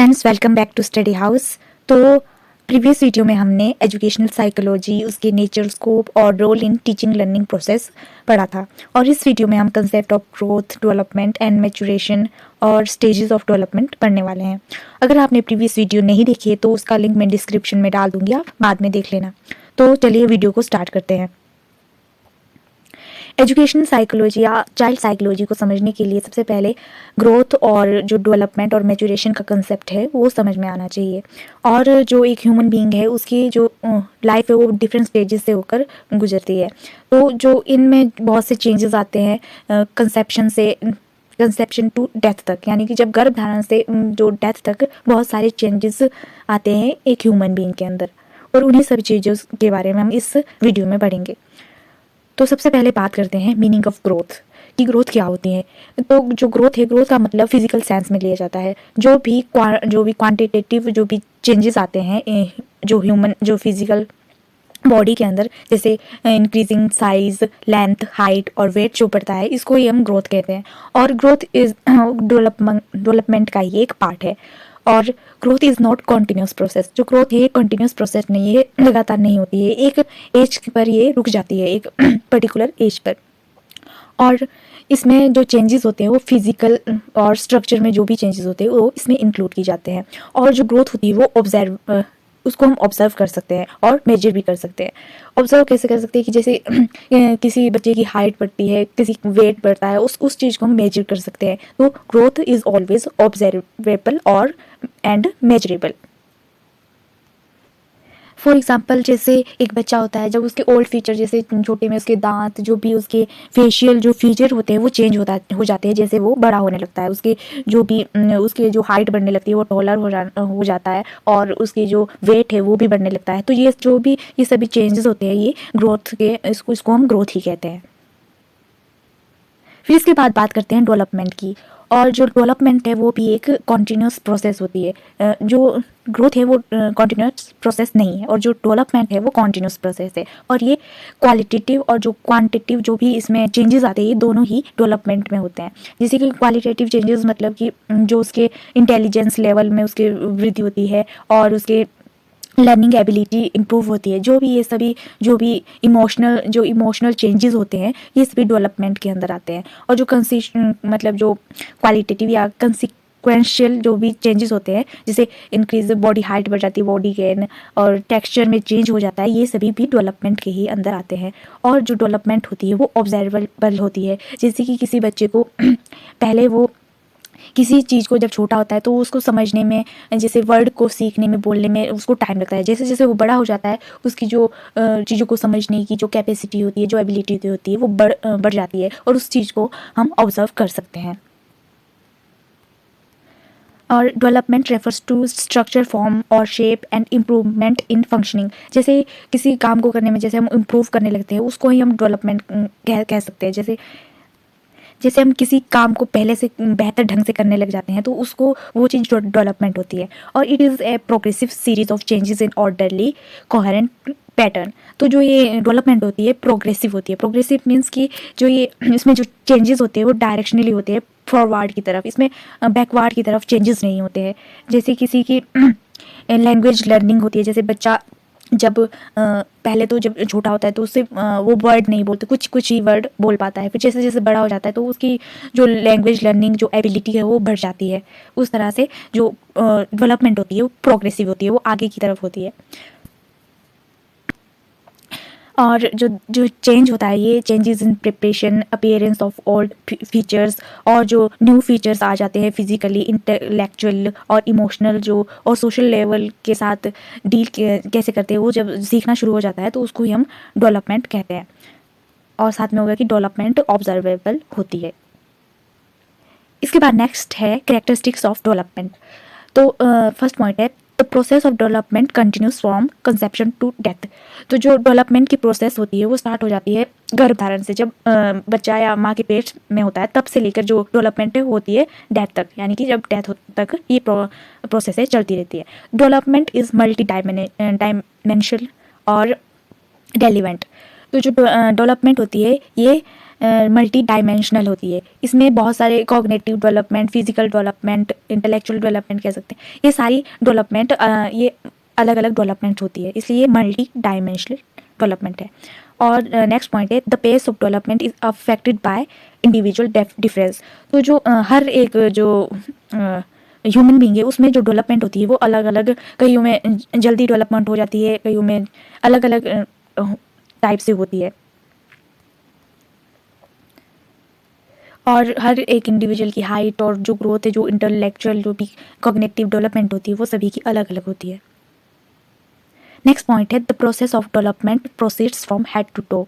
Friends, welcome back to study house. तो previous video में हमने एजुकेशनल साइकोलॉजी, उसके नेचर, स्कोप और role in teaching learning process पढ़ा था। और इस वीडियो में हम concept of growth, development and maturation और स्टेजेस ऑफ डेवलपमेंट पढ़ने वाले हैं। अगर आपने प्रीवियस वीडियो नहीं देखी है तो उसका लिंक मैं डिस्क्रिप्शन में डाल दूंगी, आप बाद में देख लेना। तो चलिए वीडियो को स्टार्ट करते हैं। एजुकेशनल साइकोलॉजी या चाइल्ड साइकोलॉजी को समझने के लिए सबसे पहले ग्रोथ और जो डेवलपमेंट और मैच्योरेशन का कंसेप्ट है वो समझ में आना चाहिए। और जो एक ह्यूमन बीइंग है उसकी जो लाइफ है वो डिफरेंट स्टेजेस से होकर गुजरती है। तो जो इनमें बहुत से चेंजेस आते हैं कंसेप्शन टू डेथ तक, यानी कि जब गर्भ धारण से जो डेथ तक बहुत सारे चेंजेस आते हैं एक ह्यूमन बीइंग के अंदर, और उन्हीं सभी चीज़ों के बारे में हम इस वीडियो में पढ़ेंगे। तो सबसे पहले बात करते हैं मीनिंग ऑफ ग्रोथ कि ग्रोथ क्या होती है। तो जो ग्रोथ है, ग्रोथ का मतलब फिजिकल सेंस में लिया जाता है। जो भी क्वांटिटेटिव जो भी चेंजेस आते हैं जो फिजिकल बॉडी के अंदर, जैसे इंक्रीजिंग साइज, लेंथ, हाइट और वेट जो बढ़ता है, इसको ही हम ग्रोथ कहते हैं। और ग्रोथ इज डेवलपमेंट का ही एक पार्ट है। और growth is not continuous process. जो ग्रोथ है ये कॉन्टिन्यूस प्रोसेस नहीं है, लगातार नहीं होती है। एक एज पर ये रुक जाती है, एक पर्टिकुलर एज पर। और इसमें जो चेंजेस होते हैं वो फिजिकल और स्ट्रक्चर में जो भी चेंजेस होते हैं वो इसमें इंक्लूड की जाते हैं। और जो ग्रोथ होती है वो उसको हम ऑब्जर्व कर सकते हैं और मेजर भी कर सकते हैं। ऑब्जर्व कैसे कर सकते हैं कि जैसे किसी बच्चे की हाइट बढ़ती है, किसी वेट बढ़ता है, उस चीज़ को हम मेजर कर सकते हैं। तो ग्रोथ इज ऑलवेज ऑब्जर्वेबल और एंड मेजरेबल। फॉर एग्जाम्पल, जैसे एक बच्चा होता है, जब उसके ओल्ड फीचर, जैसे छोटे में उसके दांत, जो भी उसके फेशियल जो फीचर होते हैं वो चेंज हो जाते हैं जैसे वो बड़ा होने लगता है। उसके जो हाइट बढ़ने लगती है वो टॉलर हो जाता है, और उसकी जो वेट है वो भी बढ़ने लगता है। तो ये सभी चेंजेस होते हैं, ये ग्रोथ के, इसको हम ग्रोथ ही कहते हैं। फिर इसके बाद बात करते हैं डेवलपमेंट की। और जो डेवलपमेंट है वो भी एक कॉन्टिन्यूस प्रोसेस होती है। जो ग्रोथ है वो कॉन्टिन्यूस प्रोसेस नहीं है, और जो डेवलपमेंट है वो कॉन्टिन्यूस प्रोसेस है। और ये क्वालिटेटिव और जो क्वांटिटेटिव जो भी इसमें चेंजेस आते हैं ये दोनों ही डेवलपमेंट में होते हैं। जैसे कि क्वालिटेटिव चेंजेस मतलब कि जो उसके इंटेलिजेंस लेवल में उसकी वृद्धि होती है, और उसके लर्निंग एबिलिटी इंप्रूव होती है। जो भी इमोशनल चेंजेस होते हैं ये सभी डेवलपमेंट के अंदर आते हैं। और जो जो क्वालिटेटिव या कंसिक्वेंशियल जो भी चेंजेस होते हैं, जैसे इंक्रीज बॉडी हाइट बढ़ जाती है, बॉडी गेन और टेक्सचर में चेंज हो जाता है, ये सभी भी डेवलपमेंट के ही अंदर आते हैं। और जो डेवलपमेंट होती है वो ऑब्जर्वेबल होती है। जैसे कि किसी बच्चे को पहले वो किसी चीज़ को जब छोटा होता है तो उसको समझने में, जैसे वर्ड को सीखने में, बोलने में उसको टाइम लगता है। जैसे जैसे वो बड़ा हो जाता है उसकी जो चीज़ों को समझने की जो कैपेसिटी होती है, जो एबिलिटी होती है वो बढ़ जाती है, और उस चीज़ को हम ऑब्जर्व कर सकते हैं। और development refers to structure, form और shape and improvement in functioning. जैसे किसी काम को करने में जैसे हम इम्प्रूव करने लगते हैं उसको ही हम डेवलपमेंट कह सकते हैं। जैसे हम किसी काम को पहले से बेहतर ढंग से करने लग जाते हैं तो उसको वो चीज़ डेवलपमेंट होती है। और it is a progressive series of changes in orderly coherent pattern. तो जो ये डेवलपमेंट होती है प्रोग्रेसिव होती है। प्रोग्रेसिव मीन्स कि इसमें जो चेंजेस होते हैं वो डायरेक्शनली होते हैं, फॉरवर्ड की तरफ। इसमें बैकवर्ड की तरफ चेंजेस नहीं होते हैं। जैसे किसी की लैंग्वेज लर्निंग होती है, जैसे बच्चा जब पहले तो जब छोटा होता है तो उससे वो वर्ड नहीं बोलते, कुछ ही वर्ड बोल पाता है। फिर जैसे जैसे बड़ा हो जाता है तो उसकी जो लैंग्वेज लर्निंग जो एबिलिटी है वो बढ़ जाती है। उस तरह से जो डेवलपमेंट होती है वो प्रोग्रेसिव होती है, वो आगे की तरफ होती है। और जो चेंज होता है ये changes in preparation, appearance of old features, और जो न्यू फीचर्स आ जाते हैं फिजिकली, इंटेलेक्चुअल और इमोशनल और सोशल लेवल के साथ डील कैसे करते हैं, वो जब सीखना शुरू हो जाता है तो उसको ही हम डेवलपमेंट कहते हैं। और साथ में होगा कि डेवलपमेंट ऑब्जर्वेबल होती है। इसके बाद नेक्स्ट है कैरेक्टरिस्टिक्स ऑफ डेवलपमेंट। तो फर्स्ट पॉइंट है the process of development continuous from conception to death. तो जो डेवलपमेंट की प्रोसेस होती है वो स्टार्ट हो जाती है गर्भधारण से। जब बच्चा या माँ के पेट में होता है तब से लेकर जो डेवलपमेंट होती है डेथ तक, यानी कि जब डेथ तक ये प्रोसेस है चलती रहती है। डेवलपमेंट इज मल्टी डायमेंशनल और रेलिवेंट। तो जो डेवलपमेंट होती है ये मल्टी डायमेंशनल होती है। इसमें बहुत सारे cognitive development, physical development, intellectual development कह सकते हैं, ये सारी डेवलपमेंट ये अलग अलग डेवलपमेंट होती है, इसलिए ये मल्टी डायमेंशनल डेवलपमेंट है। और नेक्स्ट पॉइंट है the pace of development is affected by individual difference. तो जो हर एक जो ह्यूमन बींग है उसमें जो डेवलपमेंट होती है वो अलग अलग, कईयों में जल्दी डेवलपमेंट हो जाती है, कईयों में अलग अलग टाइप से होती है। और हर एक इंडिविजुअल की हाइट और जो ग्रोथ है, जो इंटेलेक्चुअल जो भी कॉग्निटिव डेवलपमेंट होती है वो सभी की अलग अलग होती है। नेक्स्ट पॉइंट है the process of development proceeds from head to toe,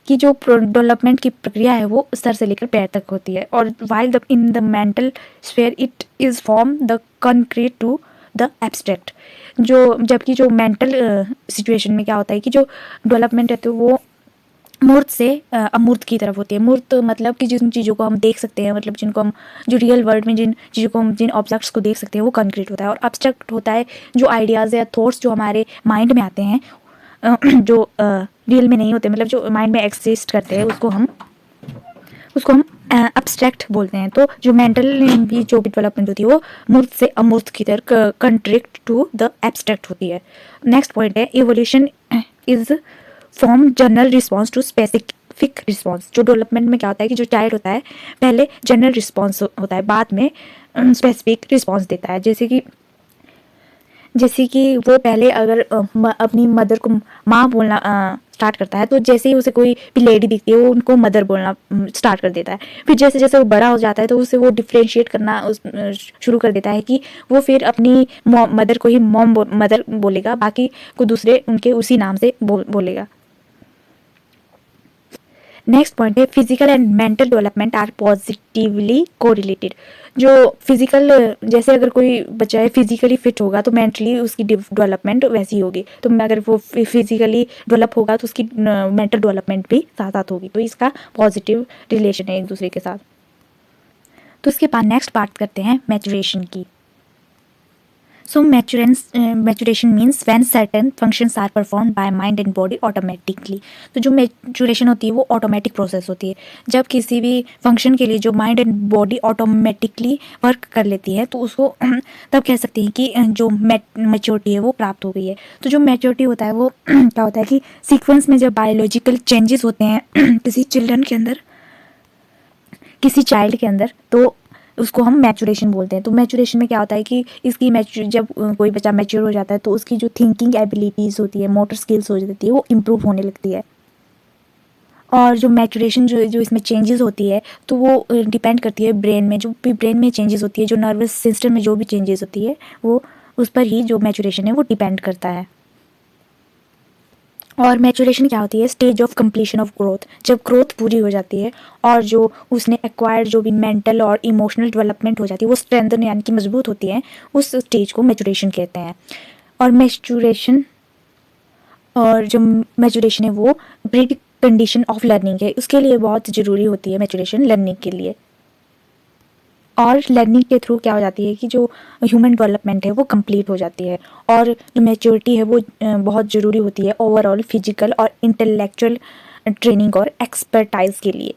कि जो डेवलपमेंट की प्रक्रिया है वो सर से लेकर पैर तक होती है। और while the in the mental sphere it is from the concrete to the abstract. जो जबकि जो मेंटल सिचुएशन में क्या होता है कि जो डेवलपमेंट है तो वो मूर्त से अमूर्त की तरफ होती है। मूर्त मतलब कि जिन चीज़ों को हम देख सकते हैं, मतलब जिनको हम जो रियल वर्ल्ड में जिन चीज़ों को हम जिन ऑब्जेक्ट्स को देख सकते हैं वो कंक्रीट होता है। और एब्स्ट्रैक्ट होता है जो आइडियाज़ या थॉट्स जो हमारे माइंड में आते हैं जो रियल में नहीं होते, मतलब जो माइंड में एग्जिस्ट करते हैं उसको हम एब्स्ट्रैक्ट बोलते हैं। तो जो मेंटल भी जो भी डेवलपमेंट होती है वो मूर्त से अमूर्त की तरफ कंट्रैक्ट टू द एब्स्ट्रैक्ट होती है। नेक्स्ट पॉइंट है evolution is from general response to specific response. जो डेवलपमेंट में क्या होता है कि जो चाइल्ड होता है पहले जनरल रिस्पॉन्स होता है, बाद में स्पेसिफिक रिस्पॉन्स देता है। जैसे कि वो पहले अगर अपनी मदर को माँ बोलना स्टार्ट करता है, तो जैसे ही उसे कोई भी लेडी दिखती है वो उनको मदर बोलना स्टार्ट कर देता है। फिर जैसे जैसे वो बड़ा हो जाता है तो उसे वो डिफ्रेंशिएट करना शुरू कर देता है कि वो फिर अपनी मदर को ही मदर बोलेगा, बाकी को दूसरे उनके उसी नाम से बोलेगा। नेक्स्ट पॉइंट है physical and mental development are positively correlated. जो फिजिकल, जैसे अगर कोई बच्चा है फिजिकली फिट होगा तो मेंटली उसकी डेवलपमेंट वैसी होगी, तो अगर वो फिजिकली डेवलप होगा तो उसकी मेंटल डेवलपमेंट भी साथ साथ होगी। तो इसका पॉजिटिव रिलेशन है एक दूसरे के साथ। तो इसके बाद नेक्स्ट बात करते हैं मैचुरेशन की। So maturation means when certain functions are performed by mind and body automatically। तो जो मैचुरेशन होती है वो ऑटोमेटिक प्रोसेस होती है। जब किसी भी फंक्शन के लिए जो mind and body automatically work कर लेती है तो उसको तब कह सकते हैं कि जो मैच्योरिटी है वो प्राप्त हो गई है। तो जो मैच्योरिटी होता है वो क्या होता है कि सीक्वेंस में जब बायोलॉजिकल चेंजेस होते हैं किसी चाइल्ड के अंदर तो उसको हम मैचुरेशन बोलते हैं। तो मैचुरेशन में क्या होता है कि इसकी जब कोई बच्चा मैच्योर हो जाता है तो उसकी जो थिंकिंग एबिलिटीज़ होती है, मोटर स्किल्स हो जाती है, वो इम्प्रूव होने लगती है। और जो मैचुरेशन जो इसमें चेंजेस होती है तो वो डिपेंड करती है ब्रेन में, जो भी ब्रेन में चेंजेस होती है, जो नर्वस सिस्टम में जो भी चेंजेस होती है वो उस पर ही जो मैचुरेशन है वो डिपेंड करता है। और मैचुरेशन क्या होती है? Stage of completion of growth. जब ग्रोथ पूरी हो जाती है और जो उसने एक्वायर्ड जो भी मेंटल और इमोशनल डेवलपमेंट हो जाती है वो स्ट्रेंथन यानी कि मजबूत होती है, उस स्टेज को मैचुरेशन कहते हैं। और जो मैचुरेशन है वो प्री कंडीशन ऑफ लर्निंग है, उसके लिए बहुत ज़रूरी होती है मैचुरेशन लर्निंग के लिए। और लर्निंग के थ्रू क्या हो जाती है कि जो ह्यूमन डेवलपमेंट है वो कंप्लीट हो जाती है। और जो मैच्योरिटी है वो बहुत ज़रूरी होती है ओवरऑल फिजिकल और इंटेलेक्चुअल ट्रेनिंग और एक्सपर्टाइज के लिए।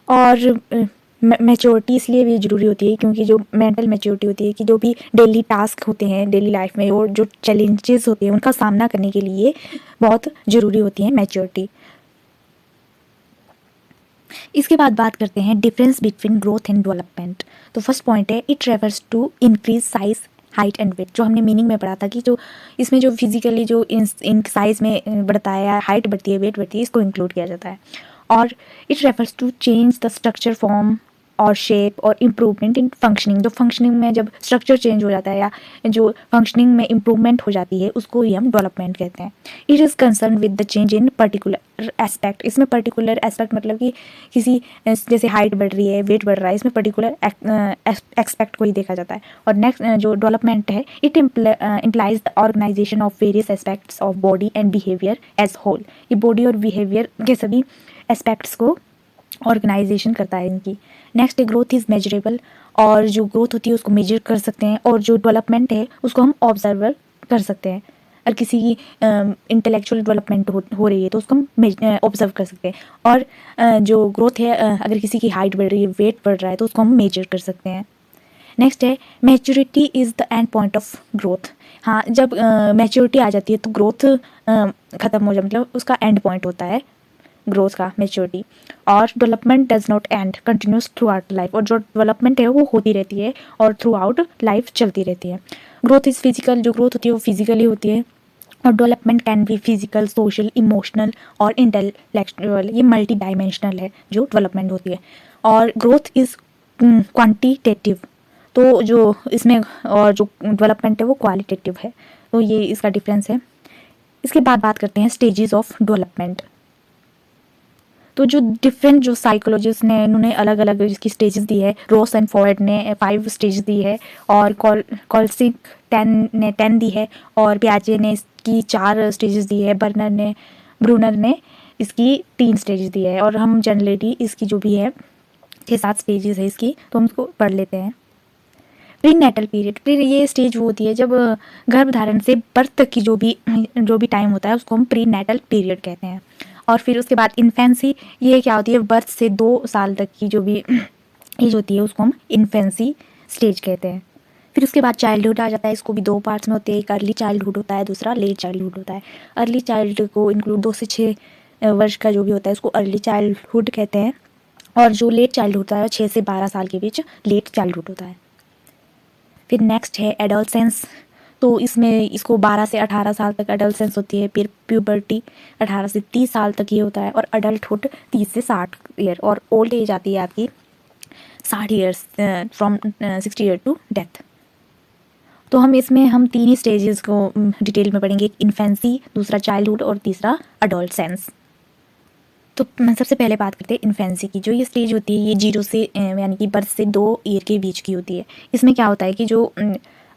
और मैच्योरिटी इसलिए भी ज़रूरी होती है क्योंकि जो मेंटल मैच्योरिटी होती है कि जो भी डेली टास्क होते हैं डेली लाइफ में और जो चैलेंजेस होते हैं उनका सामना करने के लिए बहुत ज़रूरी होती है मैच्योरिटी। इसके बाद बात करते हैं difference between growth and development. तो फर्स्ट पॉइंट है it refers to increase size, height and weight. जो हमने मीनिंग में पढ़ा था कि जो इसमें जो फिजिकली जो इन साइज में बढ़ता है, हाइट बढ़ती है, वेट बढ़ती है, इसको इंक्लूड किया जाता है। और it refers to change the structure, form और शेप और इम्प्रूवमेंट इन फंक्शनिंग। जो फंक्शनिंग में जब स्ट्रक्चर चेंज हो जाता है या जो फंक्शनिंग में इम्प्रूवमेंट हो जाती है उसको ही हम डेवलपमेंट कहते हैं। It is concern with the change in particular aspect. इसमें पर्टिकुलर एस्पेक्ट मतलब कि किसी जैसे हाइट बढ़ रही है, वेट बढ़ रहा है, इसमें पर्टिकुलर एस्पेक्ट को ही देखा जाता है। और नेक्स्ट जो डेवलपमेंट है it implies the organisation of various aspects of body and behaviour as whole. ये बॉडी और बिहेवियर के सभी एस्पेक्ट्स को ऑर्गेनाइजेशन करता है इनकी। Next growth is measurable. और जो ग्रोथ होती है उसको मेजर कर सकते हैं और जो डेवलपमेंट है उसको हम ऑब्जर्वर कर सकते हैं। अगर किसी की इंटेलेक्चुअल डेवलपमेंट हो रही है तो उसको हम ऑब्जर्व कर सकते हैं। और जो ग्रोथ है, अगर किसी की हाइट बढ़ रही है, वेट बढ़ रहा है, तो उसको हम मेजर कर सकते हैं। नेक्स्ट है maturity is the end point of growth. हाँ, जब मैच्योरिटी आ जाती है तो ग्रोथ ख़त्म हो जाए, मतलब उसका एंड पॉइंट होता है ग्रोथ का, मैच्योरिटी। और development does not and, continuous through out life. और जो डेवलपमेंट है वो होती रहती है और थ्रू आउट लाइफ चलती रहती है। ग्रोथ इज़ फिजिकल, जो ग्रोथ होती है वो फिजिकली होती है। और development can be physical, social, emotional और इंटेलेक्चुअल। ये मल्टी डायमेंशनल है जो डेवलपमेंट होती है। और ग्रोथ इज़ क्वांटिटेटिव, तो जो इसमें और जो डेवलपमेंट है वो क्वालिटेटिव है। तो ये इसका डिफरेंस है। इसके बाद बात करते हैं स्टेजेस ऑफ डेवलपमेंट। तो जो डिफरेंट जो साइकोलॉजिस्ट ने इन्होंने अलग अलग इसकी स्टेजेस दी है। रोस एंड फॉयड ने 5 स्टेज दी है, और कॉल्सिक 10 दी है, और पियाजे ने इसकी 4 स्टेजेस दी है। ब्रूनर ने इसकी 3 स्टेजेस दी है। और हम जनरली इसकी जो भी है 6-7 स्टेजेस है इसकी, तो हम इसको पढ़ लेते हैं। प्री नेटल पीरियड, ये स्टेज वो होती है जब गर्भधारण से बर्थ तक की जो भी टाइम होता है उसको हम प्री नेटल पीरियड कहते हैं। और फिर उसके बाद इन्फेंसी, ये क्या होती है, बर्थ से 2 साल तक की जो भी एज होती है उसको हम इन्फेंसी स्टेज कहते हैं। फिर उसके बाद चाइल्डहुड आ जाता है। इसको भी 2 पार्ट्स में होते हैं, एक अर्ली चाइल्डहुड होता है, दूसरा लेट चाइल्डहुड होता है। अर्ली चाइल्ड को इंक्लूड 2 से 6 वर्ष का जो भी होता है उसको अर्ली चाइल्डहुड कहते हैं। और जो लेट चाइल्डहुड होता है 6 से 12 साल के बीच लेट चाइल्डहुड होता है। फिर नेक्स्ट है एडोलसेंस, तो इसमें इसको 12 से 18 साल तक एडोलसेंस होती है। फिर प्यूबर्टी 18 से 30 साल तक ये होता है। और अडल्टहुड 30 से 60 ईयर। और ओल्ड एज आती है आपकी 60 years, from 60 year to death. तो हम 3 ही स्टेजेस को डिटेल में पढ़ेंगे, एक इन्फेंसी, दूसरा चाइल्डहुड और तीसरा अडोलसेंस। तो सबसे पहले बात करते हैं इन्फेंसी की। जो ये स्टेज होती है ये 0 से यानी कि बर्थ से 2 ईयर के बीच की होती है। इसमें क्या होता है कि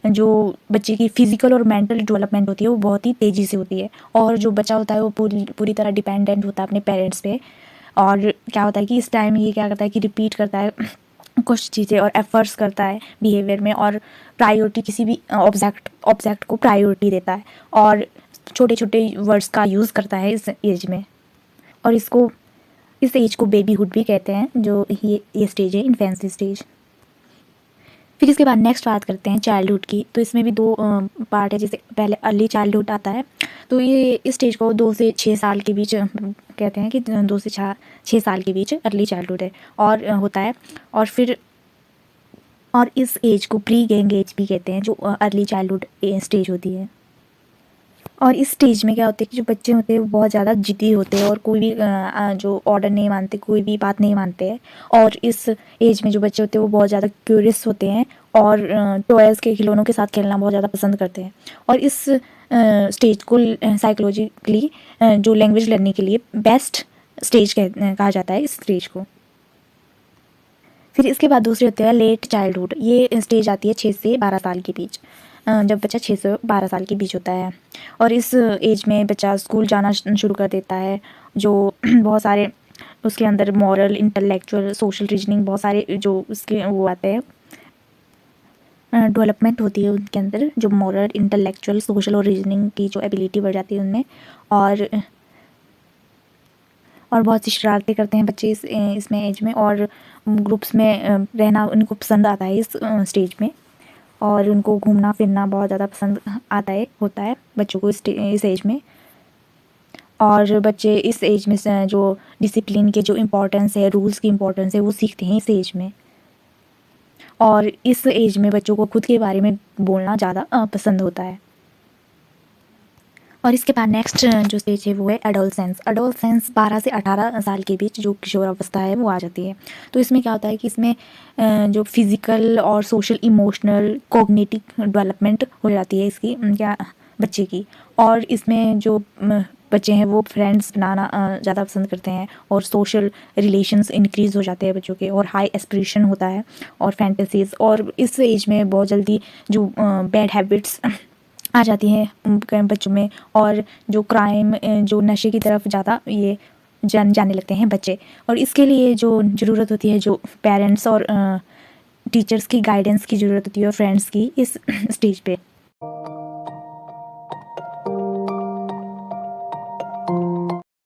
जो बच्चे की फिजिकल और मेंटल डेवलपमेंट होती है वो बहुत ही तेज़ी से होती है। और जो बच्चा होता है वो पूरी तरह डिपेंडेंट होता है अपने पेरेंट्स पे। और क्या होता है कि इस टाइम ये क्या करता है कि रिपीट करता है कुछ चीज़ें और एफर्ट्स करता है बिहेवियर में, और प्रायोरिटी किसी भी ऑब्जेक्ट को प्रायोरिटी देता है, और छोटे छोटे वर्ड्स का यूज़ करता है इस एज में। और इस एज को बेबीहुड भी कहते हैं, जो ये स्टेज है इन्फेंसी स्टेज। फिर इसके बाद नेक्स्ट बात करते हैं चाइल्डहुड की। तो इसमें भी 2 पार्ट है। जैसे पहले अर्ली चाइल्डहुड आता है, तो ये इस स्टेज को 2 से 6 साल के बीच कहते हैं कि 2 से 6 साल के बीच अर्ली चाइल्डहुड है और होता है। और इस एज को प्री गैंग एज भी कहते हैं, जो अर्ली चाइल्डहुड स्टेज होती है। और इस स्टेज में क्या होता है कि जो बच्चे होते हैं वो बहुत ज़्यादा ज़िद्दी होते हैं और कोई भी जो ऑर्डर नहीं मानते, कोई भी बात नहीं मानते हैं। और इस एज में जो बच्चे होते हैं वो बहुत ज़्यादा क्यूरियस होते हैं और टॉयज़ के खिलौनों के साथ खेलना बहुत ज़्यादा पसंद करते हैं। और इस स्टेज को साइकोलॉजिकली जो लैंग्वेज लर्निंग के लिए बेस्ट स्टेज कहा जाता है इस स्टेज को। फिर इसके बाद दूसरे होते हैं लेट चाइल्डहुड। ये स्टेज आती है 6 से 12 साल के बीच, जब बच्चा 6 से 12 साल के बीच होता है। और इस एज में बच्चा स्कूल जाना शुरू कर देता है, जो बहुत सारे उसके अंदर मॉरल, इंटेलेक्चुअल, सोशल रीजनिंग, बहुत सारे जो उसके वो आते हैं डेवलपमेंट होती है उनके अंदर, जो मॉरल, इंटेलेक्चुअल, सोशल और रीजनिंग की जो एबिलिटी बढ़ जाती है उनमें। और बहुत सी शरारतें करते हैं बच्चे इसमें एज में, और ग्रुप्स में रहना उनको पसंद आता है इस स्टेज में। और उनको घूमना फिरना बहुत ज़्यादा पसंद होता है बच्चों को इस एज में। और बच्चे इस एज में जो डिसिप्लिन के जो इम्पोर्टेंस है, रूल्स की इम्पोर्टेंस है, वो सीखते हैं इस एज में। और इस एज में बच्चों को खुद के बारे में बोलना ज़्यादा पसंद होता है। और इसके बाद नेक्स्ट जो स्टेज है वो है एडोलसेंस। 12 से 18 साल के बीच जो किशोरावस्था है वो आ जाती है। तो इसमें क्या होता है कि इसमें जो फिज़िकल और सोशल, इमोशनल, कॉग्निटिव डेवलपमेंट हो जाती है इसकी बच्चे की। और इसमें जो बच्चे हैं वो फ्रेंड्स बनाना ज़्यादा पसंद करते हैं, और सोशल रिलेशंस इंक्रीज़ हो जाते हैं बच्चों के, और हाई एस्पिरेशन होता है और फैंटेसीज़। और इस एज में बहुत जल्दी जो बैड हैबिट्स आ जाती हैं बच्चों में, और जो क्राइम, जो नशे की तरफ ज़्यादा ये जाने लगते हैं बच्चे। और इसके लिए जो ज़रूरत होती है, जो पेरेंट्स और टीचर्स की गाइडेंस की ज़रूरत होती है, और फ्रेंड्स की इस स्टेज पे।